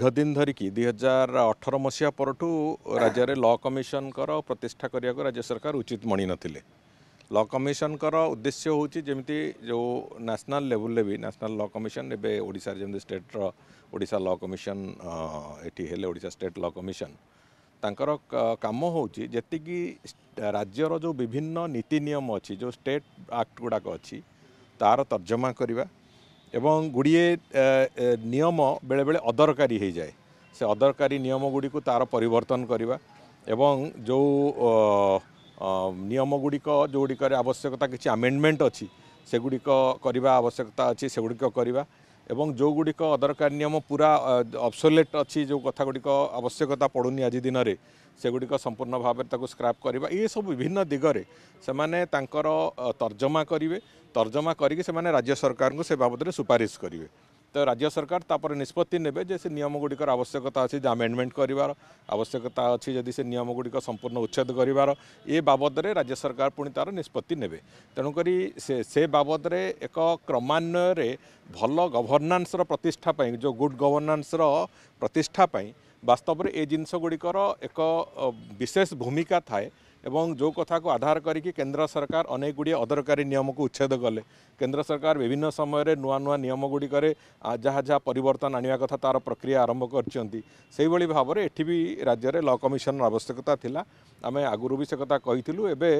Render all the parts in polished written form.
दीर्घ दिन धरिकी 2018 मसीहा परठू राज्य में लॉ कमिशन प्रतिष्ठा करने को राज्य सरकार उचित मणि नथिले। लॉ कमिशन उद्देश्य हूँ जमी जो नेशनल लेवल भी नेशनल लॉ कमिशन एवं ओडिशा जमी state Odisha law commission eighty हेले ओडिशा स्टेट लॉ कमिशन तांकर काम हूँ जी राज्यर जो विभिन्न नीति नियम अच्छी जो स्टेट एक्ट गुड़ाक अच्छी तार तर्जमा करवा एवं गुड़िए नियम बेले बेले अदरकारी हो जाए से अदरकारी नियम गुड़ी को तार परिवर्तन करवा एवं जो नियम गुड़िक जो गुड़िक आवश्यकता किसी आमेंडमेंट अच्छी से गुड़िक करवा आवश्यकता अच्छी से गुड़िक करवा एवं जो गुड़िक अदरकारी नियम पूरा ऑब्सोलेट अच्छी जो कथा गुड़िक आवश्यकता पड़ुनी आज दिन में से गुड़िक संपूर्ण भाव में स्क्रैप करवा ये सब विभिन्न दिगरे से माने तांकर तर्जमा करेंगे तर्जमा करके से माने राज्य सरकार को से बाबद में सुपारिश करेंगे तो राज्य सरकार तापर निष्पत्ति नेबे जे से नियम गुड़िकर आवश्यकता अच्छी आमेंडमेंट करार आवश्यकता अच्छी जदि से नियम गुड़िक संपूर्ण उच्छेद करार ये बाबद में राज्य सरकार पुणी तार निष्पत्ति नेबे तेणुक से बाबद में एक क्रमान्वय भल गवर्नान्स प्रतिष्ठा जो गुड गवर्नान्स प्रतिष्ठा वास्तव में ये जिनस गुड़िकर एक विशेष भूमिका थाए एवं जो कथा को आधार करके केंद्र सरकार अनेक गुड़िए अदरकारी नियम को उच्छेद कले केंद्र सरकार विभिन्न समय नुआ नुआ नियम गुड़िकर जहाँ जहाँ परिवर्तन आने कथा तार प्रक्रिया आरंभ कर भाव में एठी भी राज्य में लॉ कमिशन आवश्यकता थिला आमे आगुरु भी से कथा कहिथिलु एबे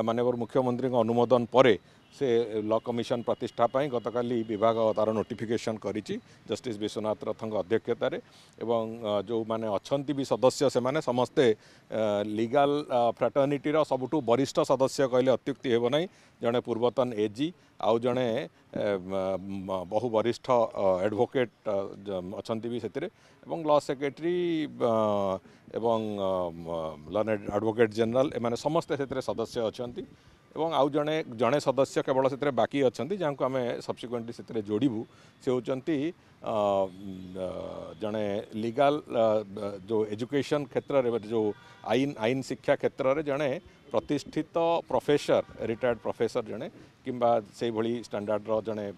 माननीय मुख्यमंत्री अनुमोदन पर से लॉ कमिशन प्रतिष्ठा गतकाली विभाग तार नोटिफिकेशन करिछि जस्टिस विश्वनाथ रथंग अध्यक्षतार एवं जो माने अछंती भी सदस्य से माने समस्ते लीगल फ्राटर्निटीर सबुठू वरिष्ठ सदस्य कहले अत्युक्ति हेब नहीं जड़े पूर्वतन एजी आउ जड़े बहु वरिष्ठ एडवोकेट अछंती भी सेतिरे एवं लॉ सेक्रेटरी एवं लर्नेड एडवोकेट जनरल एमाने समस्ते सेतिरे सदस्य अछंती एवं आउ जड़े जड़े सदस्य केवल से बाकी अच्छा जहाँ को आम सब्सिक्वेंटली से जोड़ू से होती जड़े लीगल जो एजुकेशन क्षेत्र में जो आईन शिक्षा क्षेत्र में जड़े प्रतिष्ठित प्रोफेसर रिटायर्ड प्रोफेसर जड़े किंबा से भली स्टैंडर्ड जड़े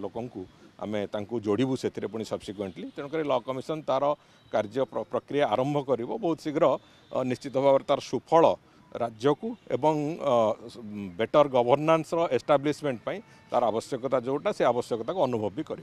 लोकंकु आमे तांकु जोड़ू से पुणी सब्सिक्वेंटली तेणुक लॉ कमिशन तार कार्य प्रक्रिया आरंभ कर बहुत शीघ्र निश्चित भाव तार सुफल राज्य को एवं बेटर गवर्नान्स एस्टाब्लिशमेंट तार आवश्यकता जोटा से आवश्यकता को अनुभव भी कर।